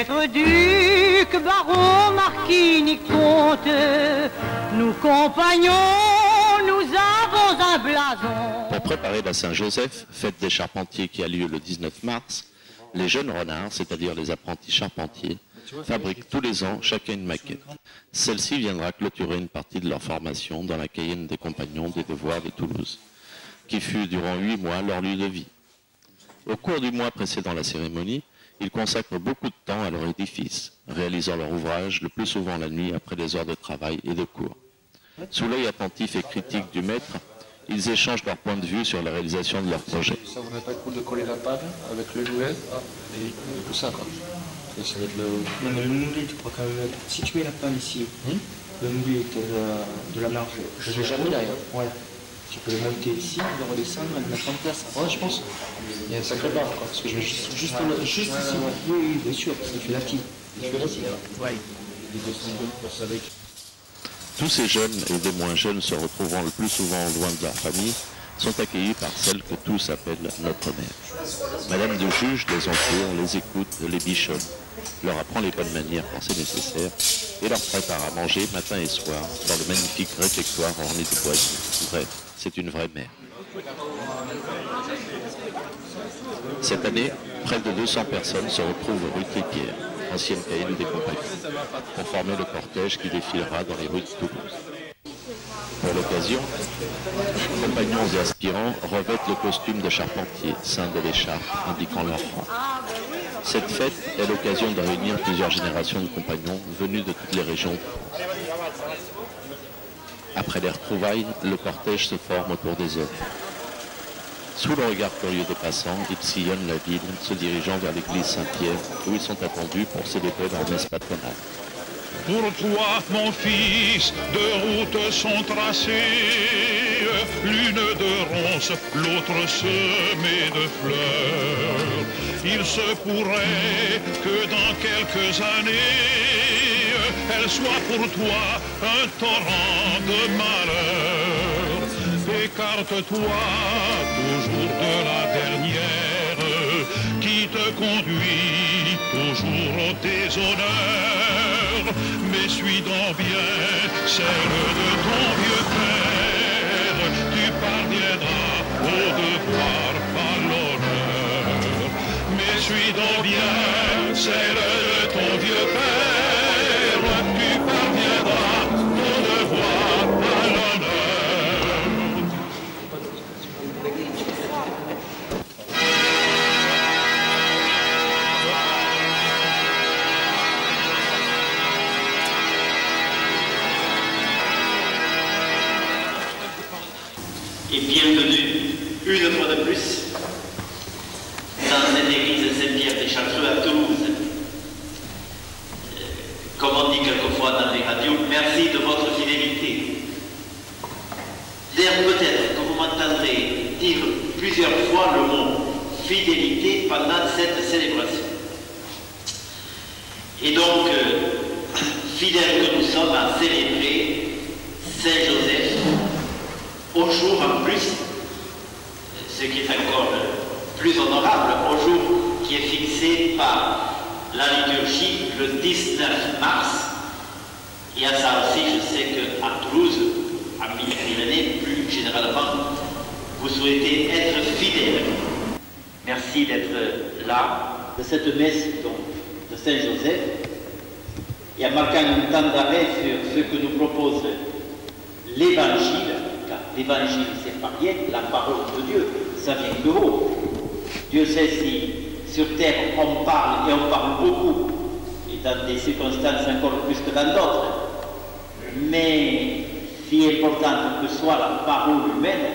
être duc, baron, marquis, ni comte, nous compagnons, nous avons un blason. Pour préparer la Saint-Joseph, fête des charpentiers qui a lieu le 19 mars, les jeunes renards, c'est-à-dire les apprentis charpentiers, fabriquent tous les ans chacun une maquette. Celle-ci viendra clôturer une partie de leur formation dans la Cayenne des Compagnons des Devoirs de Toulouse, qui fut durant 8 mois leur lieu de vie. Au cours du mois précédant la cérémonie, ils consacrent beaucoup de temps à leur édifice, réalisant leur ouvrage le plus souvent la nuit après les heures de travail et de cours. Sous l'œil attentif et critique du maître, ils échangent leur point de vue sur la réalisation de leur projet. Ça vous n'avez pas cool de coller la panne avec le noulet et tout ça quoi. Ça va être le... Non mais le noulet, tu crois quand même... Si tu mets la panne ici, le noulet de la marge... Je l'ai jamais derrière. Ouais. Tu peux le monter ici, le redescendre, le mettre en place. Ouais, je pense. Il y a une sacrée barre quoi, parce que je mets juste ici. Oui, bien sûr, parce qu'il fait la fille. Il fait la fille. Ouais. Tous ces jeunes et des moins jeunes se retrouvant le plus souvent loin de leur famille sont accueillis par celle que tous appellent notre mère. Madame de Juge les entoure, les écoute, les bichonne, leur apprend les bonnes manières quand c'est nécessaire et leur prépare à manger matin et soir dans le magnifique réfectoire orné de boisiers. Bref, c'est une vraie mère. Cette année, près de 200 personnes se retrouvent rue Trépière, ancienne Cayenne des Compagnons, pour former le cortège qui défilera dans les rues de Toulouse. Pour l'occasion, compagnons et aspirants revêtent le costume de charpentier, ceint de l'écharpe indiquant leur rang. Cette fête est l'occasion de réunir plusieurs générations de compagnons venus de toutes les régions. Après les retrouvailles, le cortège se forme autour des hommes. Sous le regard curieux des passants, ils sillonnent la ville, se dirigeant vers l'église Saint-Pierre, où ils sont attendus pour célébrer leur messe patronale. Pour toi, mon fils, deux routes sont tracées, l'une de ronces, l'autre semée de fleurs. Il se pourrait que dans quelques années, elle soit pour toi un torrent de malheur. Écarte-toi toujours de la dernière, qui te conduit toujours au déshonneur. Mais suis donc bien celle de ton vieux père, tu parviendras au devoir, à l'honneur. Mais suis donc bien celle de ton vieux père, tu parviendras au devoir, à l'honneur. Et bienvenue une fois de plus dans cette église Saint-Pierre-des-Chartreux à Toulouse. Comme on dit quelquefois dans les radios, merci de votre fidélité. D'ailleurs, peut-être que vous m'entendrez dire plusieurs fois le mot fidélité pendant cette célébration. Et donc, fidèles que nous sommes à célébrer Saint-Joseph, au jour en plus, ce qui est encore plus honorable, au jour qui est fixé par la liturgie le 19 mars. Et à ça aussi, je sais qu'à Toulouse, à Midi-Pyrénées, plus généralement, vous souhaitez être fidèle. Merci d'être là, de cette messe donc, de Saint-Joseph, et en marquant un temps d'arrêt sur ce que nous propose l'Évangile. L'évangile, c'est pas rien, la parole de Dieu, ça vient de haut. Dieu sait si sur terre on parle et on parle beaucoup, et dans des circonstances encore plus que dans d'autres. Mais si importante que soit la parole humaine,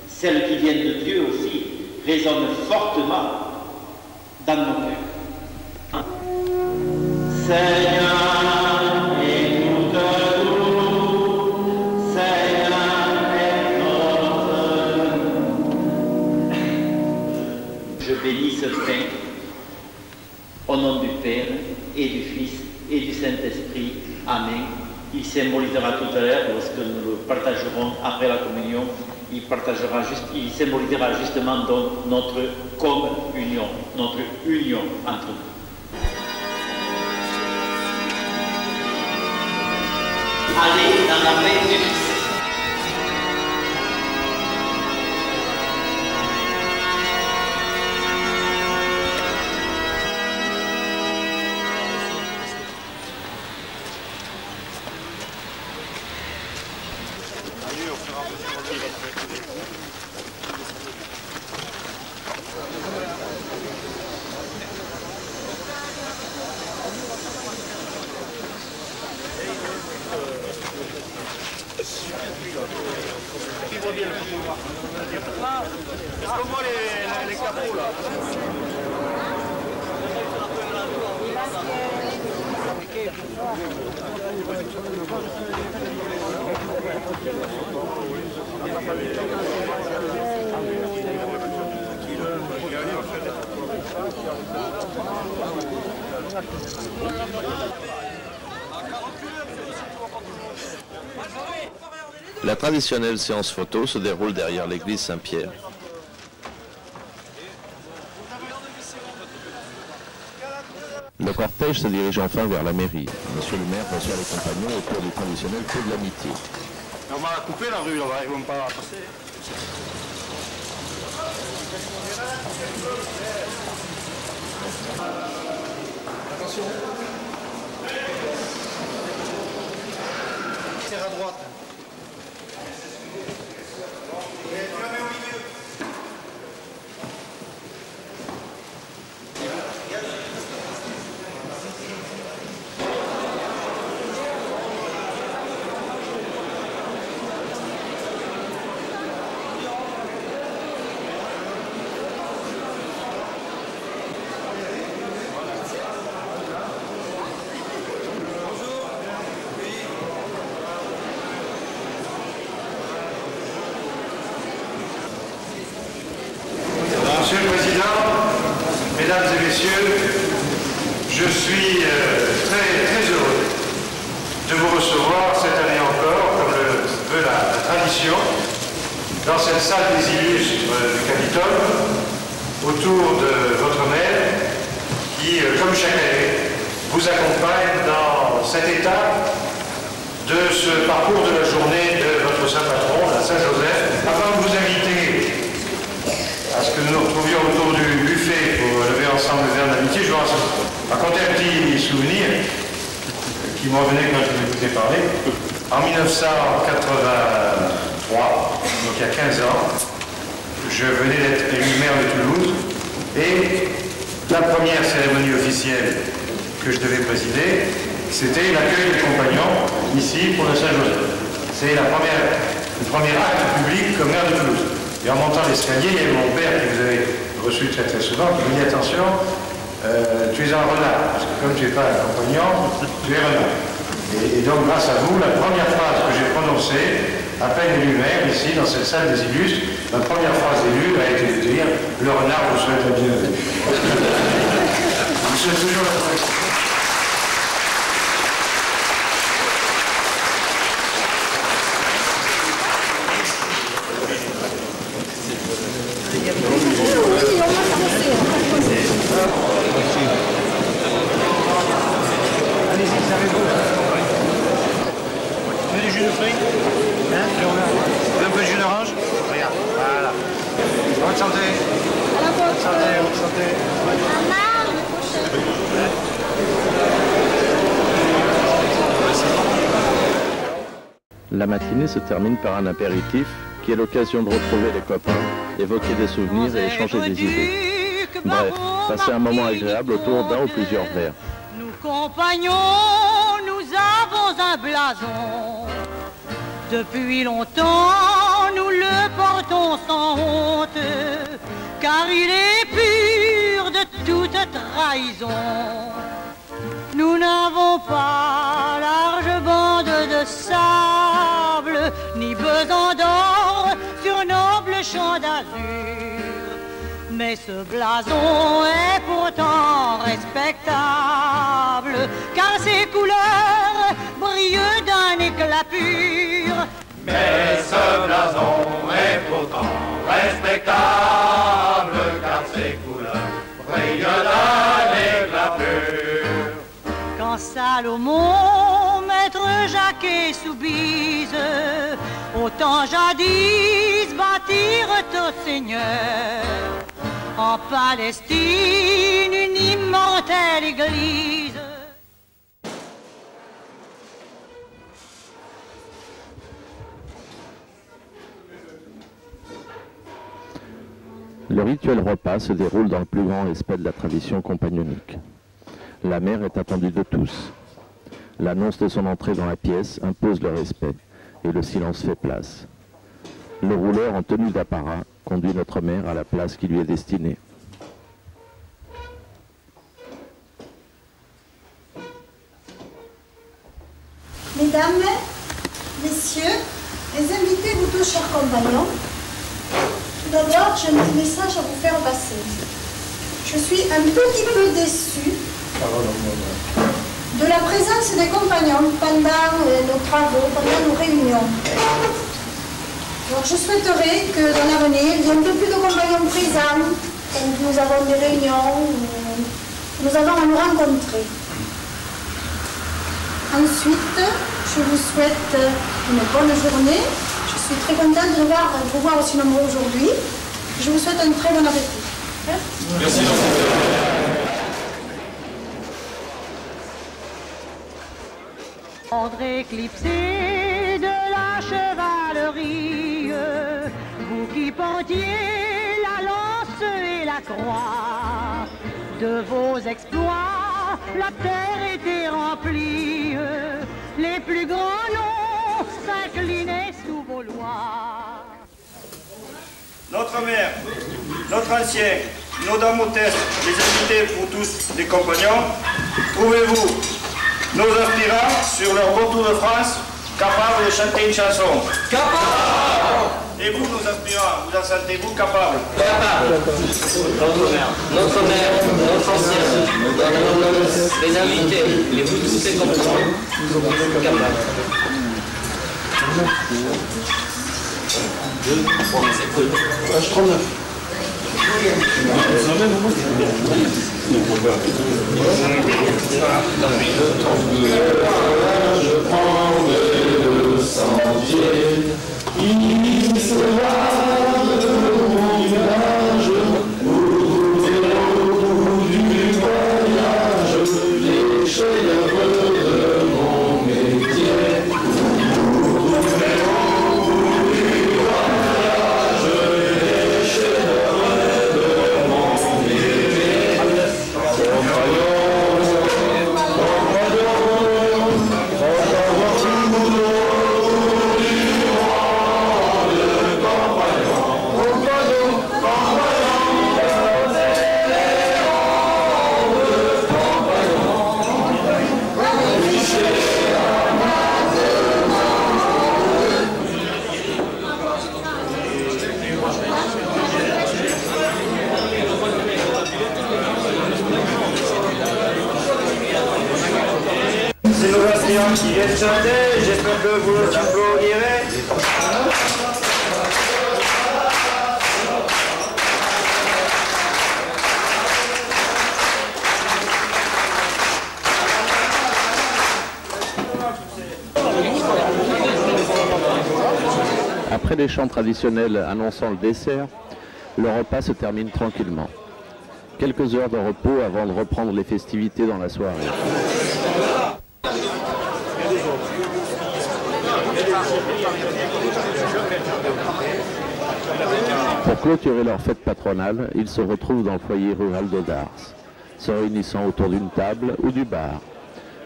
celle qui vient de Dieu aussi résonne fortement dans nos cœurs. Seigneur, bénis ce pain au nom du Père et du Fils et du Saint-Esprit. Amen. Il symbolisera tout à l'heure, lorsque nous le partagerons après la communion, il symbolisera justement donc notre communion, notre union entre nous. aller dans la paix du Christ. Est-ce qu'on voit les capots là? La traditionnelle séance photo se déroule derrière l'église Saint-Pierre. Le cortège se dirige enfin vers la mairie. Monsieur le maire reçoit les compagnons autour du traditionnel feu de l'amitié. On va couper la rue là-bas, ils vont pas passer. Attention. Serre à droite. Monsieur le Président, Mesdames et Messieurs, je suis très heureux de vous recevoir cette année encore, comme le veut la tradition, dans cette salle des illustres du Capitole, autour de votre maire, qui, comme chaque année, vous accompagne dans cette étape de ce parcours de la journée de votre saint patron, la Saint-Joseph. Avant de vous inviter à ce que nous nous retrouvions autour du buffet pour lever ensemble le verre d'amitié, je vais vous raconter un petit souvenir qui me revenait quand je vous écoutais parler. En 1983, donc il y a 15 ans, je venais d'être élu maire de Toulouse et la première cérémonie officielle que je devais présider, c'était l'accueil des compagnons ici pour le Saint-Joseph. C'est le premier acte public comme maire de Toulouse. Et en montant l'escalier, il y avait mon père qui vous avait reçu très souvent, qui me dit attention, tu es un renard, parce que comme tu n'es pas un compagnon, tu es renard. Et donc grâce à vous, la première phrase que j'ai prononcée, à peine élu maire, ici dans cette salle des illustres, ma première phrase élue a été de dire le renard vous souhaite la bienvenue. Je souhaite toujours la protection. Allez-y, servez-vous. Tu veux du jus de fruits? Hein? Un peu de jus d'orange? Regarde, voilà. Bonne santé. Bonne santé, bonne santé. La matinée se termine par un apéritif qui est l'occasion de retrouver les copains, évoquer des souvenirs et échanger des idées. Bref, passer un moment agréable autour d'un ou plusieurs verres. Nous compagnons, nous avons un blason. Depuis longtemps, nous le portons sans honte, car il est pur de toute trahison. Nous n'avons pas large bande de sable, ni besoin d'or sur noble champ d'azur. Mais ce blason est pourtant respectable, car ses couleurs brillent d'un éclat pur. Mais ce blason est pourtant respectable, car ses couleurs brillent d'un éclat pur. Quand Salomon, maître Jacques quai Soubise, autant jadis bâtirent au Seigneur en Palestine une immortelle église. Le rituel repas se déroule dans le plus grand respect de la tradition compagnonique. La mère est attendue de tous. L'annonce de son entrée dans la pièce impose le respect et le silence fait place. Le rouleur en tenue d'apparat conduit notre mère à la place qui lui est destinée. Mesdames, Messieurs, les invités, vous tous, chers compagnons, tout d'abord, j'ai un petit message à vous faire passer. Je suis un petit peu déçue de la présence des compagnons pendant nos travaux, pendant nos réunions. Alors, je souhaiterais que dans l'avenir, il y ait un peu plus de compagnons présents quand nous avons des réunions, où nous avons à nous rencontrer. Ensuite, je vous souhaite une bonne journée. Je suis très contente de vous voir aussi nombreux aujourd'hui. Je vous souhaite un très bon appétit. Merci. Ordre éclipsé de la chevalerie, vous qui portiez la lance et la croix, de vos exploits la terre était remplie, les plus grands noms s'inclinaient sous vos lois. Notre mère, notre ancien, nos dames hôtesses, les invités pour tous les compagnons, trouvez-vous nos aspirants sur leur retour de France capables de chanter une chanson? Capables! Et vous, nos aspirants, vous en sentez-vous capables? Capables! Notre mère, notre ancien, les invités, et vous tous les compagnons, capables. 2, 3, c'est cool. Page 39. Je prendrai le sentier qui sera de mon village pour trouver au bout du voyage les chefs-d'œuvre de mon métier. Pour trouver au bout du voyage les chefs-d'œuvre de mon métier. C'est nos aspirants qui viennent chanter, j'espère que vous applaudirez. Après les chants traditionnels annonçant le dessert, le repas se termine tranquillement. Quelques heures de repos avant de reprendre les festivités dans la soirée. Pour clôturer leur fête patronale, ils se retrouvent dans le foyer rural d'Audars, se réunissant autour d'une table ou du bar.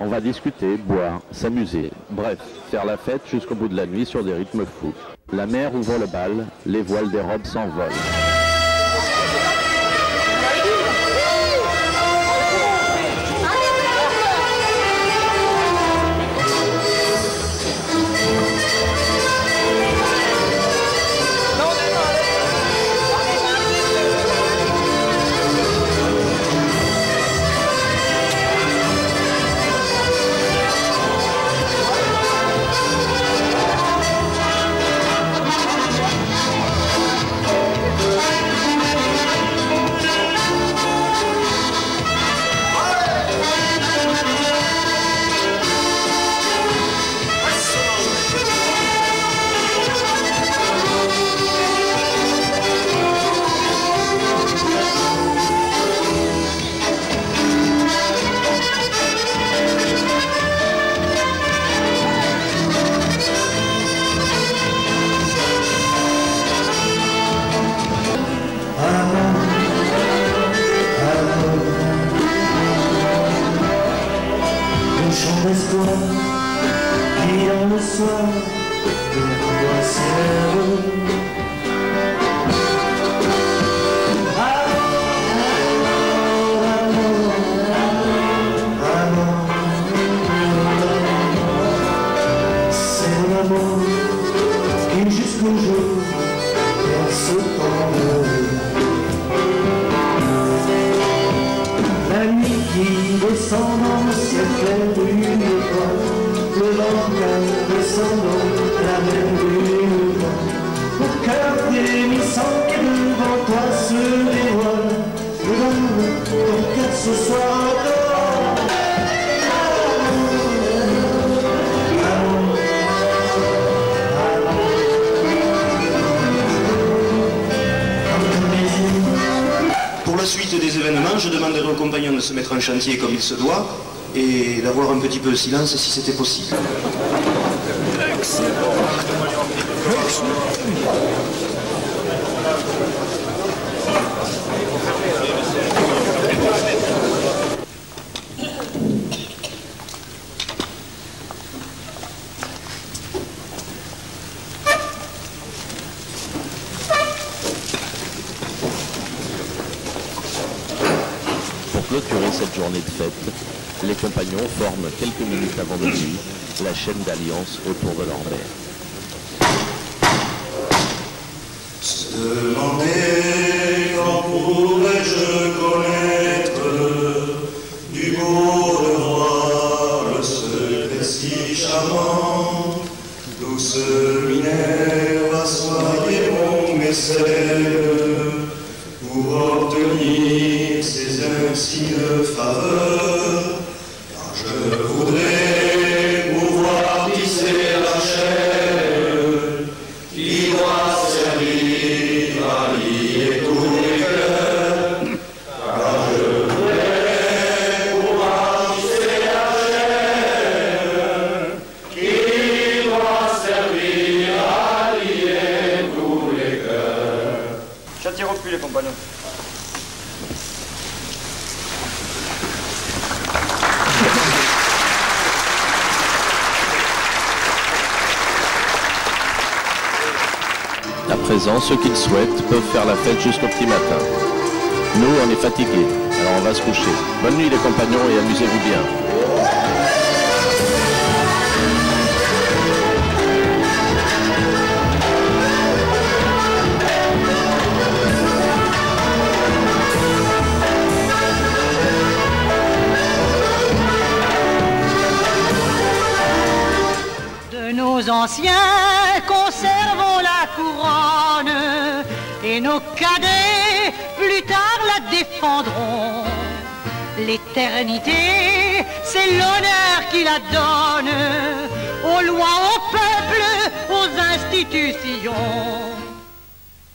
On va discuter, boire, s'amuser, bref, faire la fête jusqu'au bout de la nuit sur des rythmes fous. La mer ouvre le bal, les voiles des robes s'envolent. jour vers ce temps heureux. La nuit qui descend dans le ciel clair d'une étoile, le vent calme descendant la mer d'une étoile. Au cœur frémissant qui devant toi se dévoile, regarde ton cœur ce soir encore. Pour la suite des événements, je demanderai aux compagnons de se mettre en chantier comme il se doit et d'avoir un petit peu de silence si c'était possible. Pour clôturer cette journée de fête, les compagnons forment quelques minutes avant de nuit la chaîne d'alliance autour de leur mère. Se demander quand pourrais-je connaître du beau devoir le secret si charmant. Douce Minerve, soyez mon mécène pour obtenir ces insignes faveurs. Car je voudrais pouvoir tisser la chaîne qui doit servir à lier tous les cœurs. Car je voudrais pouvoir tisser la chaîne qui doit servir à lier tous les cœurs. Chantier repris les compagnons. À présent, ceux qui le souhaitent peuvent faire la fête jusqu'au petit matin. Nous, on est fatigués, alors on va se coucher. Bonne nuit les compagnons et amusez-vous bien. De nos anciens, conservons la couronne, et nos cadets, plus tard la défendront. L'éternité, c'est l'honneur qui la donne, aux lois, au peuple, aux institutions.